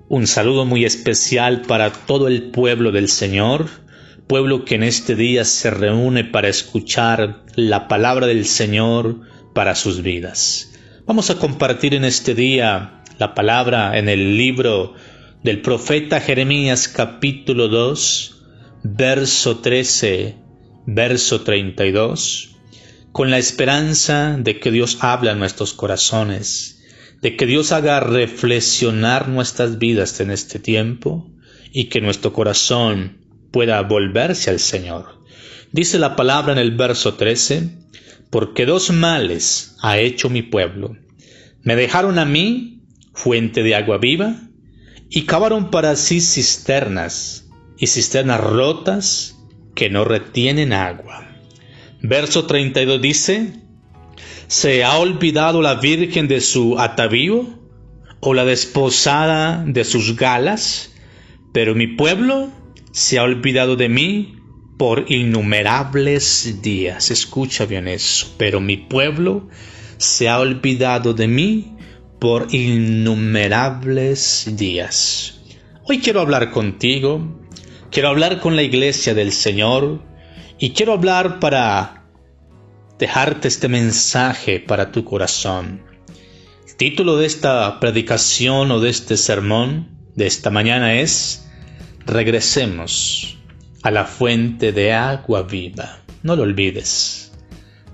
Un saludo muy especial para todo el pueblo del Señor, pueblo que en este día se reúne para escuchar la palabra del Señor para sus vidas. Vamos a compartir en este día la palabra en el libro del profeta Jeremías, capítulo 2, verso 13, verso 32, con la esperanza de que Dios habla en nuestros corazones, de que Dios haga reflexionar nuestras vidas en este tiempo y que nuestro corazón pueda volverse al Señor. Dice la palabra en el verso 13, porque dos males ha hecho mi pueblo. Me dejaron a mí, fuente de agua viva, y cavaron para sí cisternas, y cisternas rotas que no retienen agua. Verso 32 dice, ¿se ha olvidado la virgen de su atavío, o la desposada de sus galas? Pero mi pueblo se ha olvidado de mí por innumerables días. Escucha bien eso. Pero mi pueblo se ha olvidado de mí por innumerables días. Hoy quiero hablar contigo, quiero hablar con la iglesia del Señor y quiero hablar para dejarte este mensaje para tu corazón. El título de esta predicación o de este sermón de esta mañana es Regresemos a la fuente de agua viva. No lo olvides.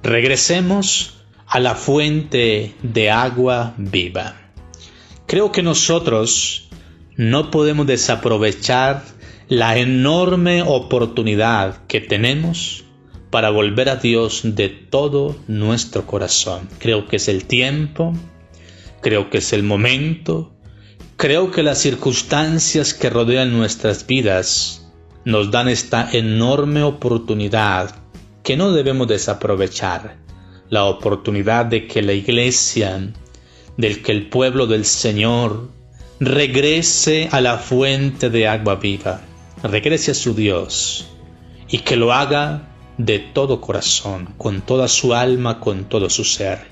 Regresemos a la fuente de agua viva. Creo que nosotros no podemos desaprovechar la enorme oportunidad que tenemos para volver a Dios de todo nuestro corazón. Creo que es el tiempo, creo que es el momento, creo que las circunstancias que rodean nuestras vidas nos dan esta enorme oportunidad que no debemos desaprovechar. La oportunidad de que la iglesia, del que el pueblo del Señor regrese a la fuente de agua viva, regrese a su Dios y que lo haga de todo corazón, con toda su alma, con todo su ser.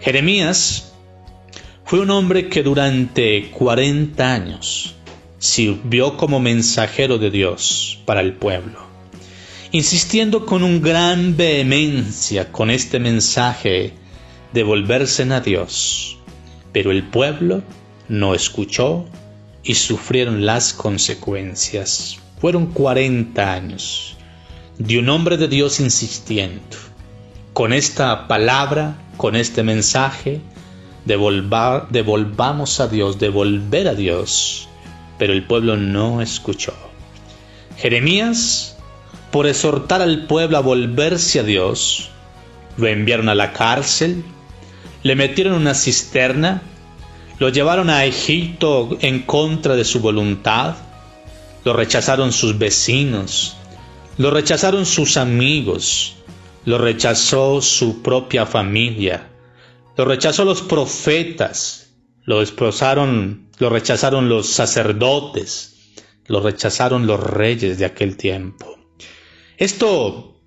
Jeremías fue un hombre que durante 40 años sirvió como mensajero de Dios para el pueblo, insistiendo con una gran vehemencia con este mensaje de volverse a Dios. Pero el pueblo no escuchó y sufrieron las consecuencias. Fueron 40 años de un hombre de Dios insistiendo con esta palabra, con este mensaje de volvamos a Dios, de volver a Dios, pero el pueblo no escuchó. Jeremías, por exhortar al pueblo a volverse a Dios, lo enviaron a la cárcel, le metieron en una cisterna, lo llevaron a Egipto en contra de su voluntad, lo rechazaron sus vecinos, lo rechazaron sus amigos, lo rechazó su propia familia, lo rechazó los profetas, lo rechazaron los sacerdotes, lo rechazaron los reyes de aquel tiempo. Esto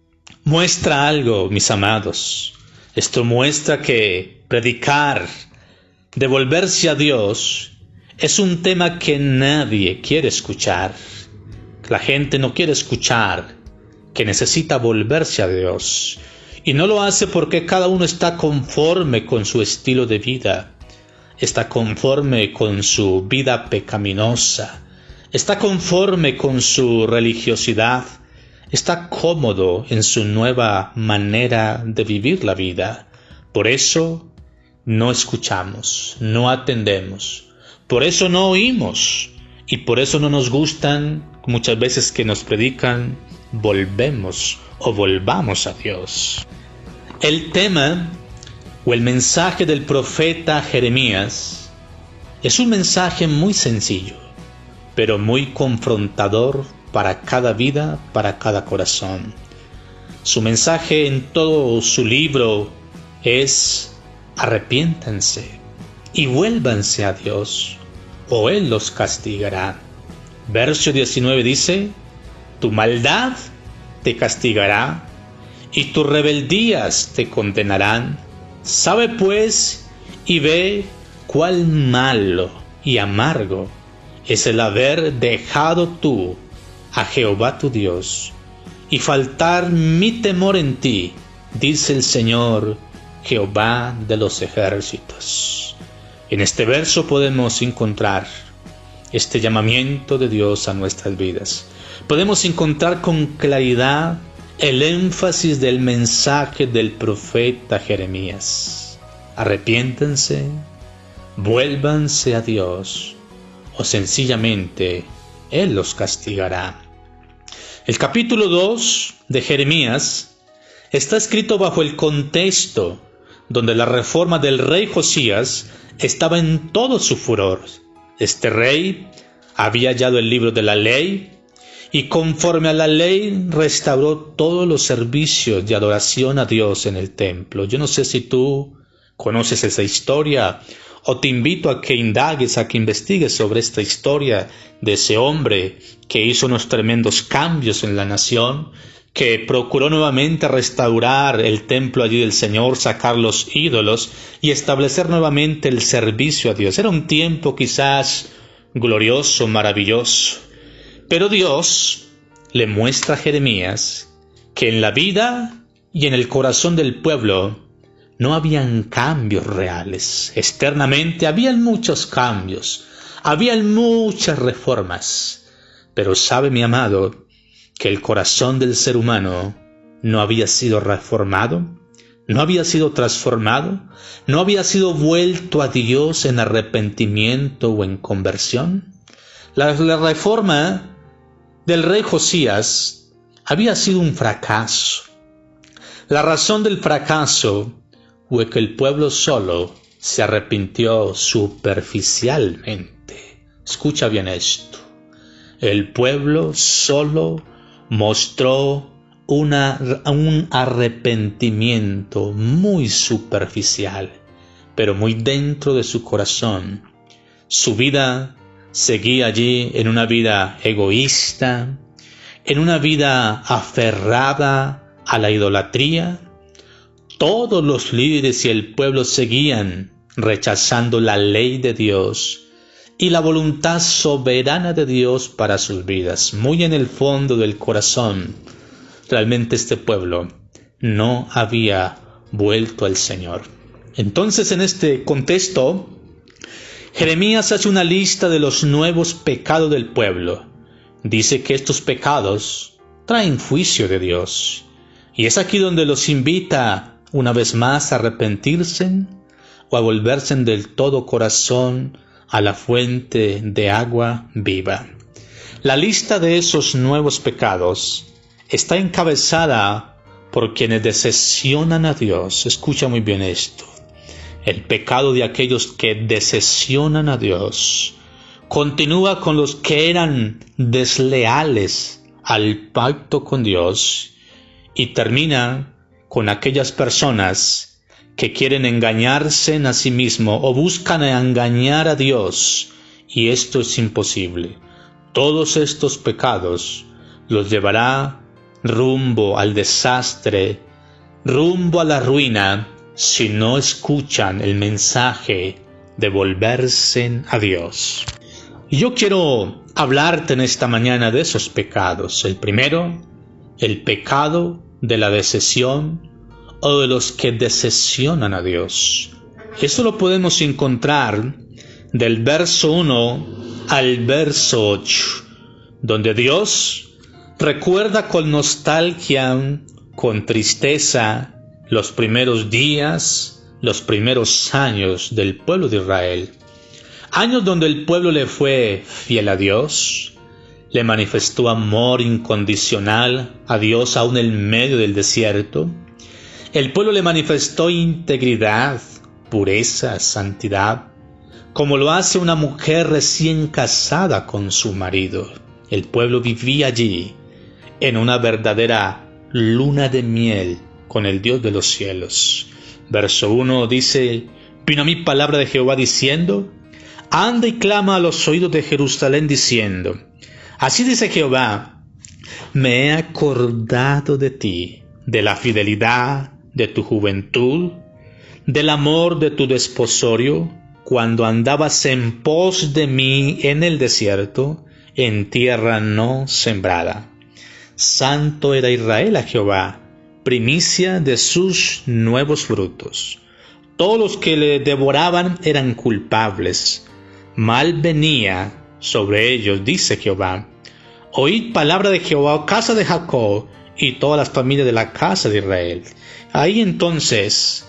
muestra algo, mis amados. Esto muestra que predicar, devolverse a Dios, es un tema que nadie quiere escuchar. La gente no quiere escuchar que necesita volverse a Dios. Y no lo hace porque cada uno está conforme con su estilo de vida, está conforme con su vida pecaminosa, está conforme con su religiosidad, está cómodo en su nueva manera de vivir la vida. Por eso no escuchamos, no atendemos, por eso no oímos y por eso no nos gustan muchas veces que nos predican volvemos o volvamos a Dios. El tema o el mensaje del profeta Jeremías es un mensaje muy sencillo, pero muy confrontador para cada vida, para cada corazón. Su mensaje en todo su libro es: arrepiéntanse y vuélvanse a Dios, o Él los castigará. Verso 19 dice: tu maldad te castigará y tus rebeldías te condenarán. Sabe pues y ve cuál malo y amargo es el haber dejado tú a Jehová tu Dios y faltar mi temor en ti, dice el Señor, Jehová de los ejércitos. En este verso podemos encontrar este llamamiento de Dios a nuestras vidas. Podemos encontrar con claridad el énfasis del mensaje del profeta Jeremías. Arrepiéntense, vuélvanse a Dios, o sencillamente Él los castigará. El capítulo 2 de Jeremías está escrito bajo el contexto donde la reforma del rey Josías estaba en todo su furor. Este rey había hallado el libro de la ley y conforme a la ley restauró todos los servicios de adoración a Dios en el templo. Yo no sé si tú conoces esa historia o te invito a que indagues, a que investigues sobre esta historia de ese hombre que hizo unos tremendos cambios en la nación, que procuró nuevamente restaurar el templo allí del Señor, sacar los ídolos y establecer nuevamente el servicio a Dios. Era un tiempo quizás glorioso, maravilloso. Pero Dios le muestra a Jeremías que en la vida y en el corazón del pueblo no habían cambios reales. Externamente habían muchos cambios, habían muchas reformas. Pero sabe, mi amado, que el corazón del ser humano no había sido reformado, no había sido transformado, no había sido vuelto a Dios en arrepentimiento o en conversión. La reforma del rey Josías había sido un fracaso. La razón del fracaso fue que el pueblo solo se arrepintió superficialmente. Escucha bien esto. El pueblo solo mostró un arrepentimiento muy superficial, pero muy dentro de su corazón. Su vida seguía allí en una vida egoísta, en una vida aferrada a la idolatría. Todos los líderes y el pueblo seguían rechazando la ley de Dios y la voluntad soberana de Dios para sus vidas. Muy en el fondo del corazón, realmente este pueblo no había vuelto al Señor. Entonces, en este contexto, Jeremías hace una lista de los nuevos pecados del pueblo. Dice que estos pecados traen juicio de Dios. Y es aquí donde los invita una vez más a arrepentirse o a volverse del todo corazón a la fuente de agua viva. La lista de esos nuevos pecados está encabezada por quienes decepcionan a Dios. Escucha muy bien esto. El pecado de aquellos que decepcionan a Dios continúa con los que eran desleales al pacto con Dios y termina con aquellas personas que quieren engañarse a sí mismos o buscan engañar a Dios, y esto es imposible. Todos estos pecados los llevará rumbo al desastre, rumbo a la ruina, si no escuchan el mensaje de volverse a Dios. Y yo quiero hablarte en esta mañana de esos pecados. El primero, el pecado de la decepción o de los que decepcionan a Dios. Eso lo podemos encontrar del verso 1 al verso 8, donde Dios recuerda con nostalgia, con tristeza, los primeros días, los primeros años del pueblo de Israel. Años donde el pueblo le fue fiel a Dios, le manifestó amor incondicional a Dios aún en medio del desierto. El pueblo le manifestó integridad, pureza, santidad, como lo hace una mujer recién casada con su marido. El pueblo vivía allí en una verdadera luna de miel con el Dios de los cielos. Verso 1 dice: vino a mí palabra de Jehová diciendo, anda y clama a los oídos de Jerusalén diciendo, así dice Jehová, me he acordado de ti, de la fidelidad de tu juventud, del amor de tu desposorio, cuando andabas en pos de mí en el desierto, en tierra no sembrada. Santo era Israel a Jehová, primicia de sus nuevos frutos. Todos los que le devoraban eran culpables. Mal venía sobre ellos, dice Jehová. Oíd palabra de Jehová, casa de Jacob, y todas las familias de la casa de Israel. Ahí entonces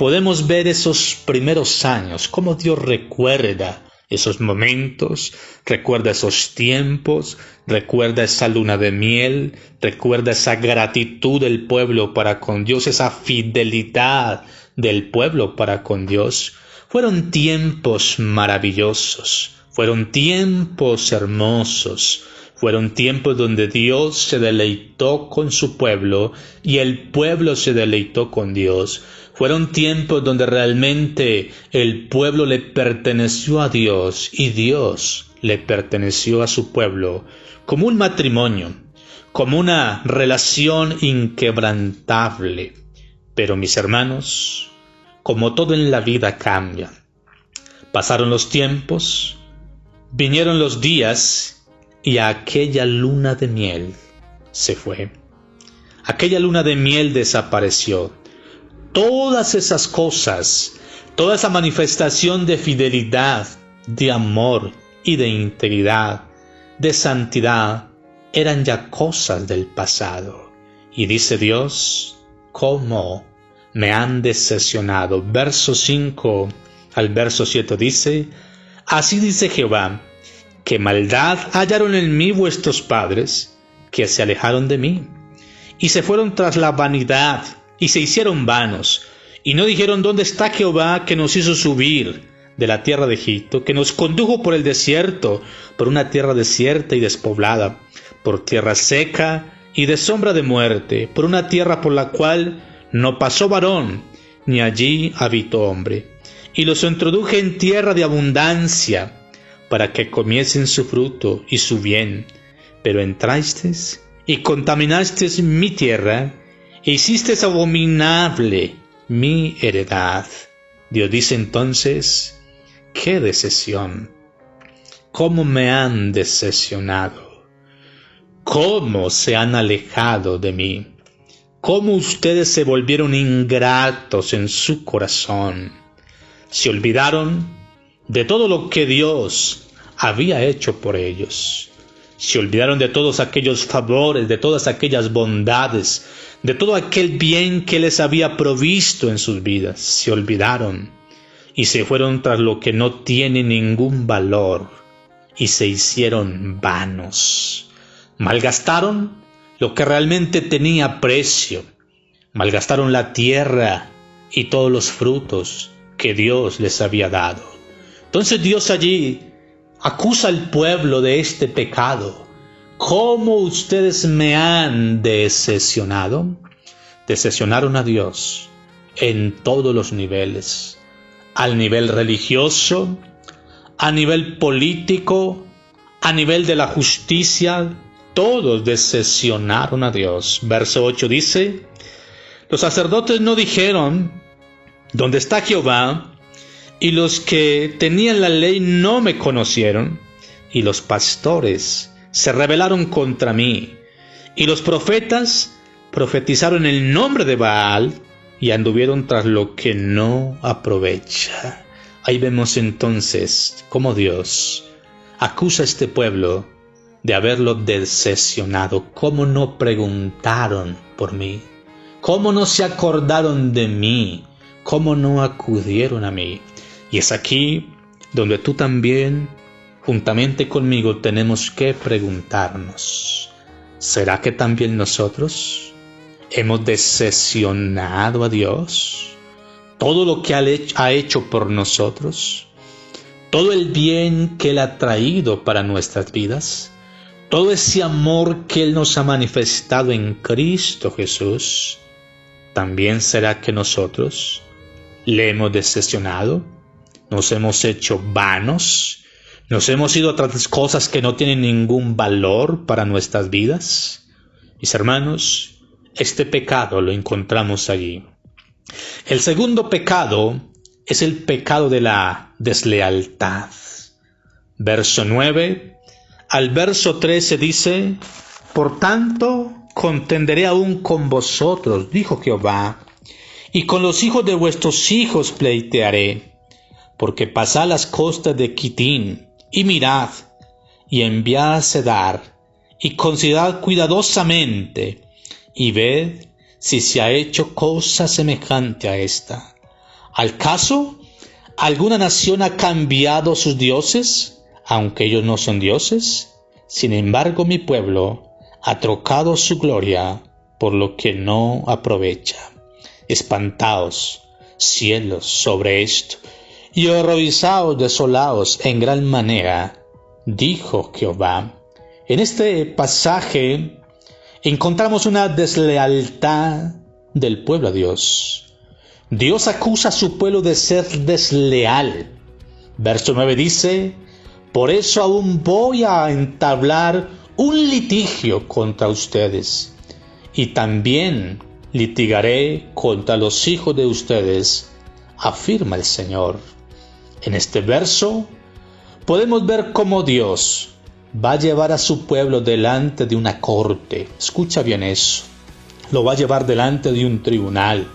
podemos ver esos primeros años, cómo Dios recuerda esos momentos, recuerda esos tiempos, recuerda esa luna de miel, recuerda esa gratitud del pueblo para con Dios, esa fidelidad del pueblo para con Dios. Fueron tiempos maravillosos, fueron tiempos hermosos, fueron tiempos donde Dios se deleitó con su pueblo y el pueblo se deleitó con Dios. Fueron tiempos donde realmente el pueblo le perteneció a Dios y Dios le perteneció a su pueblo, como un matrimonio, como una relación inquebrantable. Pero mis hermanos, como todo en la vida cambia. Pasaron los tiempos, vinieron los días y aquella luna de miel se fue. Aquella luna de miel desapareció. Todas esas cosas, toda esa manifestación de fidelidad, de amor y de integridad, de santidad, eran ya cosas del pasado. Y dice Dios, ¿cómo me han decepcionado? Verso 5 al verso 7 dice, así dice Jehová, que maldad hallaron en mí vuestros padres, que se alejaron de mí, y se fueron tras la vanidad, y se hicieron vanos, y no dijeron dónde está Jehová que nos hizo subir de la tierra de Egipto, que nos condujo por el desierto, por una tierra desierta y despoblada, por tierra seca y de sombra de muerte, por una tierra por la cual no pasó varón, ni allí habitó hombre. Y los introduje en tierra de abundancia, para que comiesen su fruto y su bien. Pero entrasteis y contaminasteis mi tierra, e hicisteis abominable mi heredad. Dios dice entonces, ¡qué decepción! ¿Cómo me han decepcionado? ¿Cómo se han alejado de mí? ¿Cómo ustedes se volvieron ingratos en su corazón? Se olvidaron de todo lo que Dios había hecho por ellos. Se olvidaron de todos aquellos favores, de todas aquellas bondades, de todo aquel bien que les había provisto en sus vidas. Se olvidaron y se fueron tras lo que no tiene ningún valor y se hicieron vanos. Malgastaron lo que realmente tenía precio. Malgastaron la tierra y todos los frutos que Dios les había dado. Entonces Dios allí acusa al pueblo de este pecado. ¿Cómo ustedes me han decepcionado? Decepcionaron a Dios en todos los niveles. Al nivel religioso, a nivel político, a nivel de la justicia, todos decepcionaron a Dios. Verso 8 dice, los sacerdotes no dijeron, ¿dónde está Jehová? Y los que tenían la ley no me conocieron, y los pastores se rebelaron contra mí, y los profetas profetizaron en el nombre de Baal, y anduvieron tras lo que no aprovecha. Ahí vemos entonces cómo Dios acusa a este pueblo de haberlo decepcionado. ¿Cómo no preguntaron por mí? ¿Cómo no se acordaron de mí? ¿Cómo no acudieron a mí? Y es aquí donde tú también, juntamente conmigo, tenemos que preguntarnos, ¿será que también nosotros hemos decepcionado a Dios? Todo lo que ha hecho por nosotros, todo el bien que Él ha traído para nuestras vidas, todo ese amor que Él nos ha manifestado en Cristo Jesús, ¿también será que nosotros le hemos decepcionado? ¿Nos hemos hecho vanos? ¿Nos hemos ido a otras cosas que no tienen ningún valor para nuestras vidas? Mis hermanos, este pecado lo encontramos allí. El segundo pecado es el pecado de la deslealtad. Verso 9 al verso 13 dice: Por tanto, contenderé aún con vosotros, dijo Jehová, y con los hijos de vuestros hijos pleitearé, porque pasad las costas de Quitín, y mirad, y enviad a Cedar, y considerad cuidadosamente, y ved si se ha hecho cosa semejante a esta. ¿Al caso alguna nación ha cambiado sus dioses, aunque ellos no son dioses? Sin embargo, mi pueblo ha trocado su gloria por lo que no aprovecha. Espantaos, cielos, sobre esto, y horrorizaos, desolaos en gran manera, dijo Jehová. En este pasaje encontramos una deslealtad del pueblo a Dios. Dios acusa a su pueblo de ser desleal. Verso 9 dice: Por eso aún voy a entablar un litigio contra ustedes, y también litigaré contra los hijos de ustedes, afirma el Señor. En este verso podemos ver cómo Dios va a llevar a su pueblo delante de una corte. Escucha bien eso. Lo va a llevar delante de un tribunal.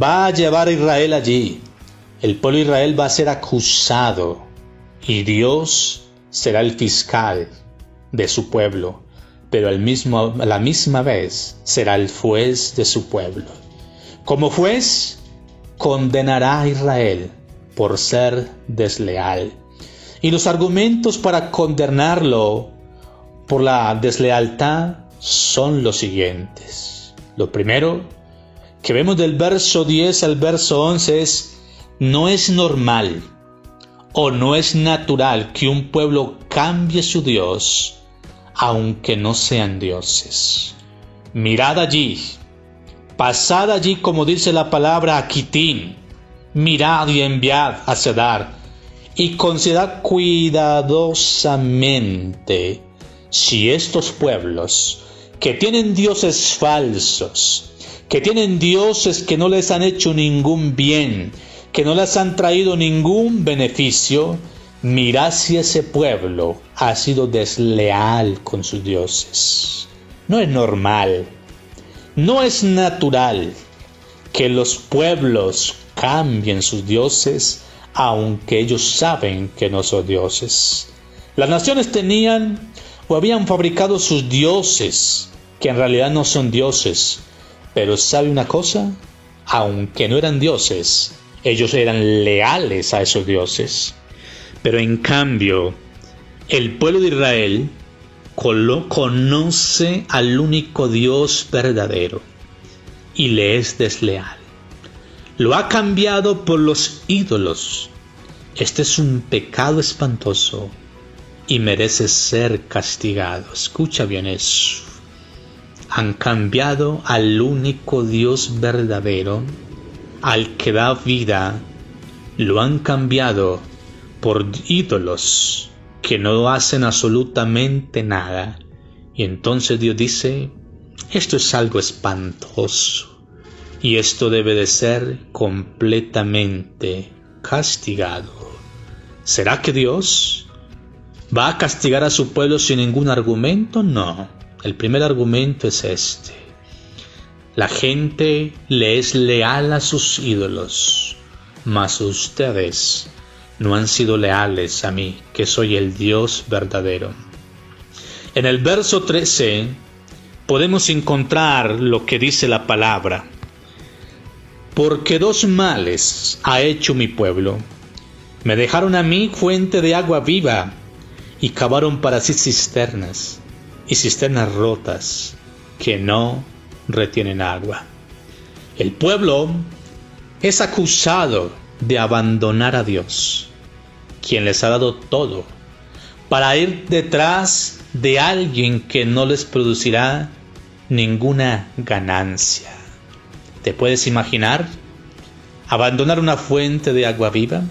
Va a llevar a Israel allí. El pueblo de Israel va a ser acusado, y Dios será el fiscal de su pueblo, pero a la misma vez será el juez de su pueblo. Como juez, condenará a Israel por ser desleal. Y los argumentos para condenarlo por la deslealtad son los siguientes. Lo primero que vemos del verso 10 al verso 11 es: no es normal o no es natural que un pueblo cambie su Dios, aunque no sean dioses. Mirad allí, pasad allí, como dice la palabra, a Quitín, mirad y enviad a Cedar, y considerad cuidadosamente si estos pueblos que tienen dioses falsos, que tienen dioses que no les han hecho ningún bien, que no les han traído ningún beneficio, mirad si ese pueblo ha sido desleal con sus dioses. No es normal, no es natural que los pueblos cambien sus dioses, aunque ellos saben que no son dioses. Las naciones tenían o habían fabricado sus dioses, que en realidad no son dioses. Pero ¿sabe una cosa? Aunque no eran dioses, ellos eran leales a esos dioses. Pero en cambio, el pueblo de Israel conoce al único Dios verdadero y le es desleal. Lo ha cambiado por los ídolos. Este es un pecado espantoso y merece ser castigado. Escucha bien eso. Han cambiado al único Dios verdadero, al que da vida, lo han cambiado por ídolos que no hacen absolutamente nada. Y entonces Dios dice: esto es algo espantoso y esto debe de ser completamente castigado. ¿Será que Dios va a castigar a su pueblo sin ningún argumento? No. El primer argumento es este: la gente le es leal a sus ídolos, mas ustedes no han sido leales a mí, que soy el Dios verdadero. En el verso 13 podemos encontrar lo que dice la palabra: porque dos males ha hecho mi pueblo. Me dejaron a mí fuente de agua viva, y cavaron para sí cisternas, y cisternas rotas, que no retienen agua. El pueblo es acusado de abandonar a Dios, quien les ha dado todo, para ir detrás de alguien que no les producirá ninguna ganancia. ¿Te puedes imaginar? Abandonar una fuente de agua viva,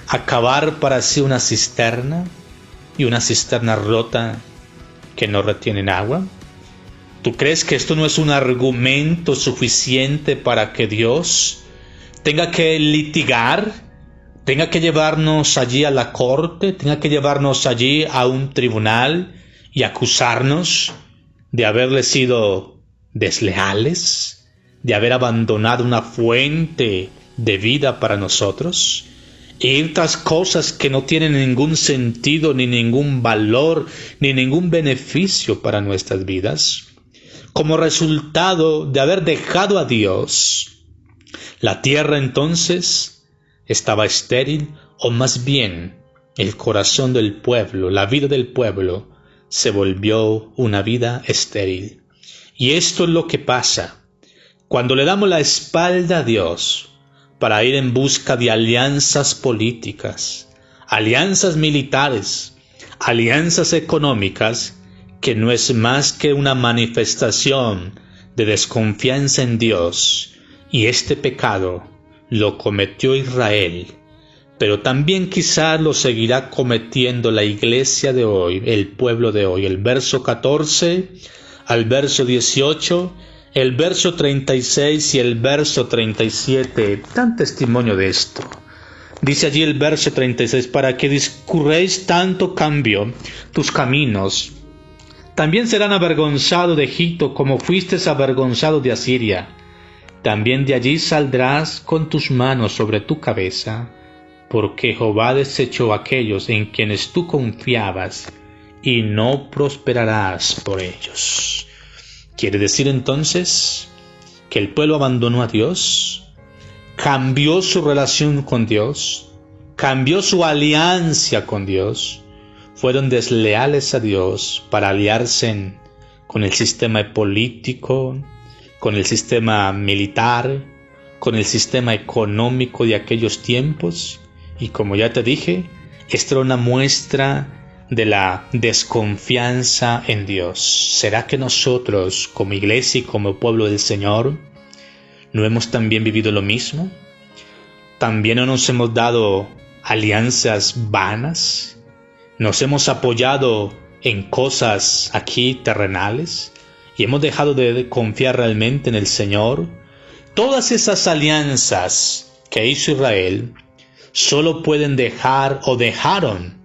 acabar para sí una cisterna, y una cisterna rota que no retienen agua. ¿Tú crees que esto no es un argumento suficiente para que Dios tenga que litigar, tenga que llevarnos allí a la corte, tenga que llevarnos allí a un tribunal y acusarnos de haberle sido desleales, de haber abandonado una fuente de vida para nosotros, y otras cosas que no tienen ningún sentido, ni ningún valor, ni ningún beneficio para nuestras vidas, como resultado de haber dejado a Dios. La tierra entonces estaba estéril, o más bien el corazón del pueblo, la vida del pueblo, se volvió una vida estéril. Y esto es lo que pasa cuando le damos la espalda a Dios para ir en busca de alianzas políticas, alianzas militares, alianzas económicas, que no es más que una manifestación de desconfianza en Dios. Y este pecado lo cometió Israel, pero también quizás lo seguirá cometiendo la iglesia de hoy, el pueblo de hoy. El verso 14 al verso 18, el verso 36 y el verso 37 dan testimonio de esto. Dice allí el verso 36, para que discurréis tanto cambio tus caminos, también serán avergonzados de Egipto como fuiste avergonzado de Asiria. También de allí saldrás con tus manos sobre tu cabeza, porque Jehová desechó a aquellos en quienes tú confiabas, y no prosperarás por ellos. Quiere decir entonces que el pueblo abandonó a Dios, cambió su relación con Dios, cambió su alianza con Dios, fueron desleales a Dios para aliarse con el sistema político, con el sistema militar, con el sistema económico de aquellos tiempos. Y como ya te dije, esta era una muestra de la desconfianza en Dios. ¿Será que nosotros, como iglesia y como pueblo del Señor, no hemos también vivido lo mismo? ¿También no nos hemos dado alianzas vanas? ¿Nos hemos apoyado en cosas aquí terrenales? ¿Y hemos dejado de confiar realmente en el Señor? Todas esas alianzas que hizo Israel solo pueden dejar o dejaron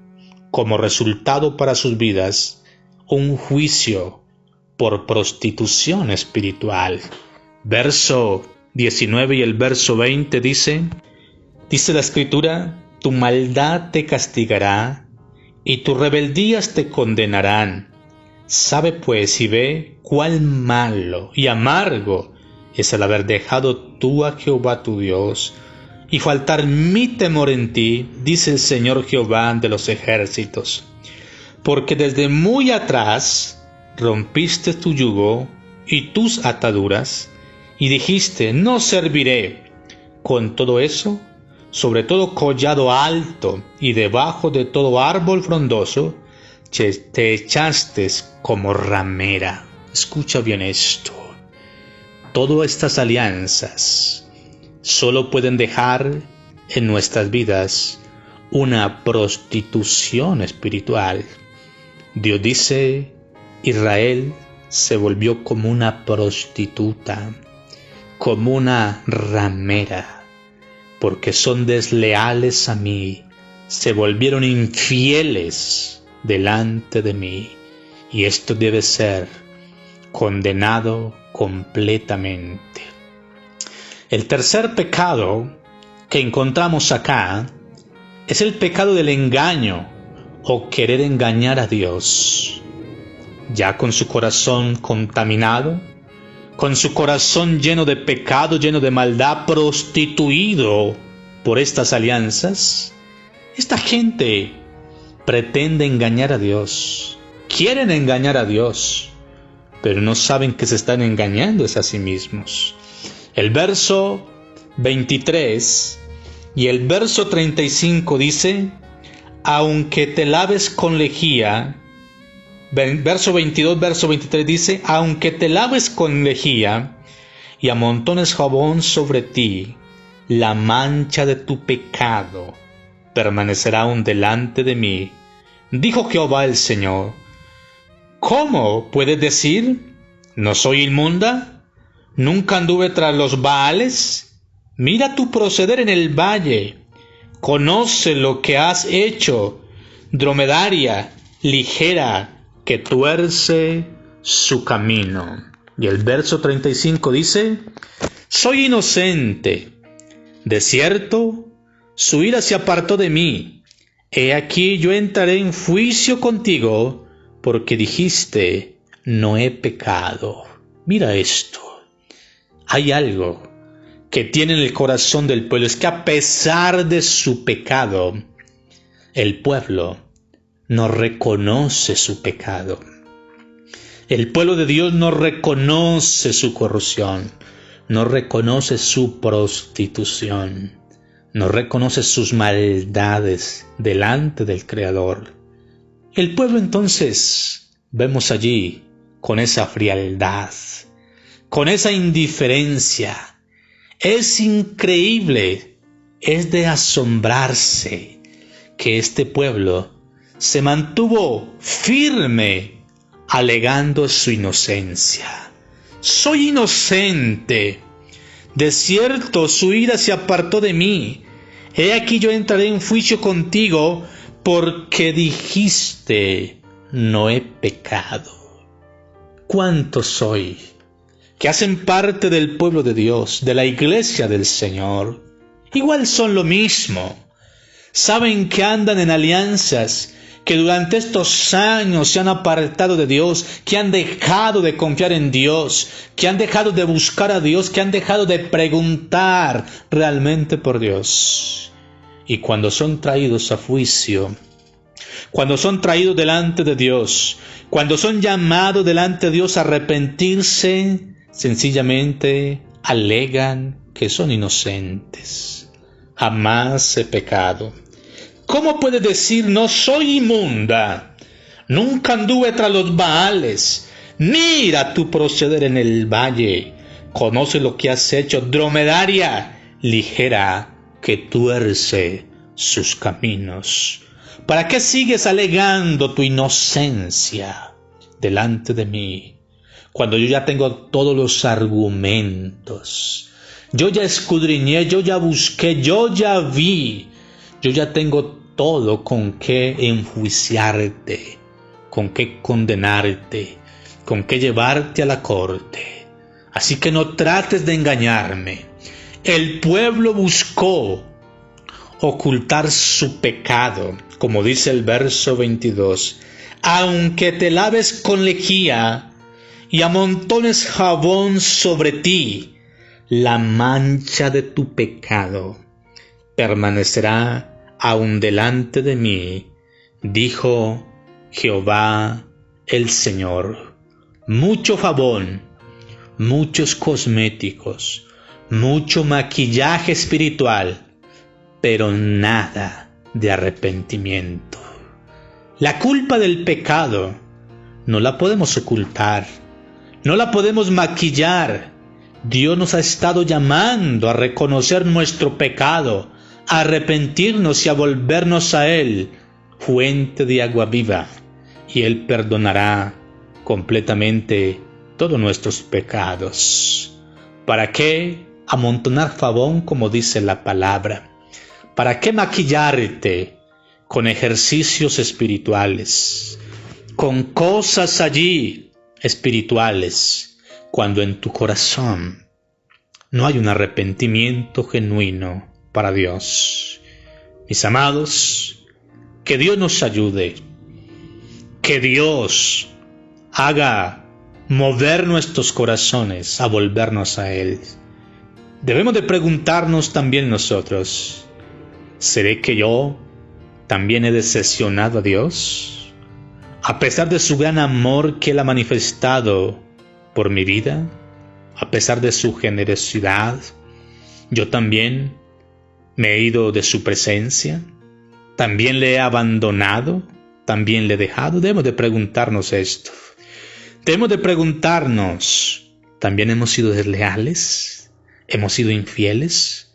como resultado para sus vidas un juicio por prostitución espiritual. Verso 19 y el verso 20 dice la Escritura, tu maldad te castigará y tus rebeldías te condenarán. Sabe pues y ve cuál malo y amargo es el haber dejado tú a Jehová tu Dios y faltar mi temor en ti, dice el Señor Jehová de los ejércitos. Porque desde muy atrás rompiste tu yugo y tus ataduras, y dijiste, no serviré. Con todo eso, sobre todo collado alto y debajo de todo árbol frondoso, te echaste como ramera. Escucha bien esto. Todas estas alianzas solo pueden dejar en nuestras vidas una prostitución espiritual. Dios dice, Israel se volvió como una prostituta, como una ramera, porque son desleales a mí, se volvieron infieles delante de mí, y esto debe ser condenado completamente. El tercer pecado que encontramos acá es el pecado del engaño o querer engañar a Dios. Ya con su corazón contaminado, con su corazón lleno de pecado, lleno de maldad, prostituido por estas alianzas, esta gente pretende engañar a Dios, quieren engañar a Dios, pero no saben que se están engañando a sí mismos. El verso 23 y el verso 35 dice, aunque te laves con lejía, verso 22, verso 23 dice, aunque te laves con lejía y amontones jabón sobre ti, la mancha de tu pecado permanecerá aún delante de mí, dijo Jehová el Señor. ¿Cómo puedes decir, no soy inmunda? ¿Nunca anduve tras los Baales? Mira tu proceder en el valle, conoce lo que has hecho, dromedaria, ligera, que tuerce su camino. Y el verso 35 dice: soy inocente, de cierto, su ira se apartó de mí. He aquí yo entraré en juicio contigo, porque dijiste, no he pecado. Mira esto, hay algo que tiene en el corazón del pueblo, es que a pesar de su pecado, el pueblo no reconoce su pecado. El pueblo de Dios no reconoce su corrupción, no reconoce su prostitución, no reconoce sus maldades delante del Creador. El pueblo entonces, vemos allí, con esa frialdad, con esa indiferencia. Es increíble, es de asombrarse que este pueblo se mantuvo firme alegando su inocencia. Soy inocente, de cierto su ira se apartó de mí. He aquí yo entraré en juicio contigo, porque dijiste, no he pecado. ¿Cuántos soy que hacen parte del pueblo de Dios, de la iglesia del Señor? Igual son lo mismo. Saben que andan en alianzas, que durante estos años se han apartado de Dios, que han dejado de confiar en Dios, que han dejado de buscar a Dios, que han dejado de preguntar realmente por Dios. Y cuando son traídos a juicio, cuando son traídos delante de Dios, cuando son llamados delante de Dios a arrepentirse, sencillamente alegan que son inocentes. Jamás he pecado. ¿Cómo puede decir no soy inmunda? Nunca anduve tras los Baales. Mira tu proceder en el valle. Conoce lo que has hecho, dromedaria, ligera, que tuerce sus caminos. ¿Para qué sigues alegando tu inocencia delante de mí, cuando yo ya tengo todos los argumentos? Yo ya escudriñé, yo ya busqué, yo ya vi, yo ya tengo todo con qué enjuiciarte, con qué condenarte, con qué llevarte a la corte. Así que no trates de engañarme. El pueblo buscó ocultar su pecado, como dice el verso 22. Aunque te laves con lejía y amontones jabón sobre ti, la mancha de tu pecado permanecerá aún delante de mí, dijo Jehová el Señor. Mucho jabón, muchos cosméticos, mucho maquillaje espiritual, pero nada de arrepentimiento. La culpa del pecado no la podemos ocultar, no la podemos maquillar. Dios nos ha estado llamando a reconocer nuestro pecado, a arrepentirnos y a volvernos a Él, fuente de agua viva, y Él perdonará completamente todos nuestros pecados. ¿Para qué amontonar jabón, como dice la palabra? ¿Para qué maquillarte con ejercicios espirituales, con cosas allí espirituales, cuando en tu corazón no hay un arrepentimiento genuino para Dios? Mis amados, que Dios nos ayude, que Dios haga mover nuestros corazones a volvernos a Él. Debemos de preguntarnos también nosotros: ¿seré que yo también he decepcionado a Dios? A pesar de su gran amor que Él ha manifestado por mi vida, a pesar de su generosidad, yo también me he ido de su presencia, también le he abandonado, también le he dejado. Debemos de preguntarnos esto. Debemos de preguntarnos: ¿también hemos sido desleales? ¿Hemos sido infieles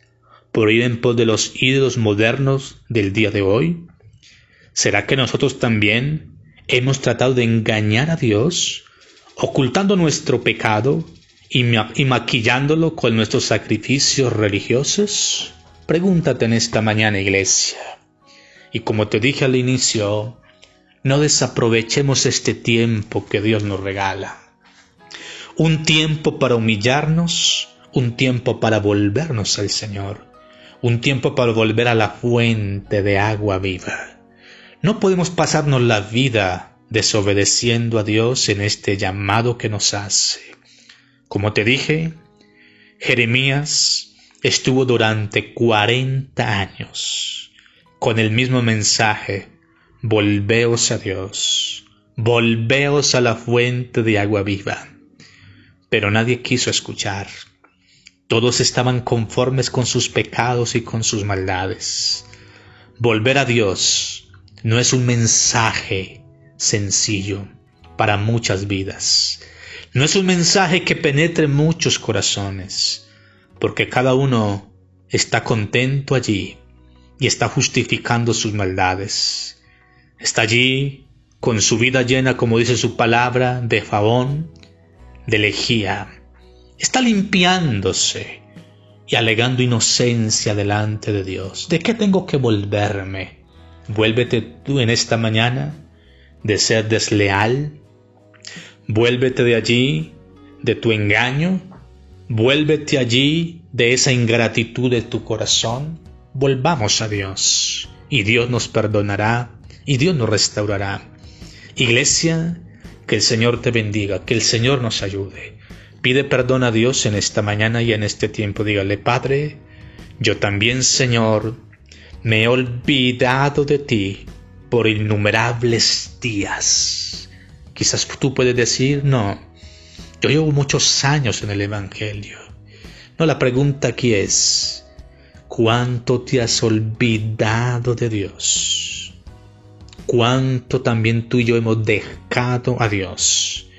por ir en pos de los ídolos modernos del día de hoy? ¿Será que nosotros también hemos tratado de engañar a Dios, ocultando nuestro pecado y maquillándolo con nuestros sacrificios religiosos? Pregúntate en esta mañana, iglesia. Y como te dije al inicio, no desaprovechemos este tiempo que Dios nos regala. Un tiempo para humillarnos, un tiempo para volvernos al Señor, un tiempo para volver a la fuente de agua viva. No podemos pasarnos la vida desobedeciendo a Dios en este llamado que nos hace. Como te dije, Jeremías estuvo durante 40 años con el mismo mensaje: volveos a Dios, volveos a la fuente de agua viva. Pero nadie quiso escuchar. Todos estaban conformes con sus pecados y con sus maldades. Volver a Dios no es un mensaje sencillo para muchas vidas. No es un mensaje que penetre muchos corazones, porque cada uno está contento allí y está justificando sus maldades. Está allí con su vida llena, como dice su palabra, de favón, de lejía. Está limpiándose y alegando inocencia delante de Dios. ¿De qué tengo que volverme? Vuélvete tú en esta mañana de ser desleal. Vuélvete de allí, de tu engaño. Vuélvete allí de esa ingratitud de tu corazón. Volvamos a Dios y Dios nos perdonará y Dios nos restaurará. Iglesia, que el Señor te bendiga, que el Señor nos ayude. Pide perdón a Dios en esta mañana y en este tiempo. Dígale: Padre, yo también, Señor, me he olvidado de ti por innumerables días. Quizás tú puedes decir: no, yo llevo muchos años en el Evangelio. No, la pregunta aquí es: ¿cuánto te has olvidado de Dios? ¿Cuánto también tú y yo hemos dejado a Dios?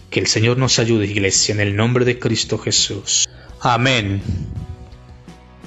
Que el Señor nos ayude, iglesia, en el nombre de Cristo Jesús. Amén.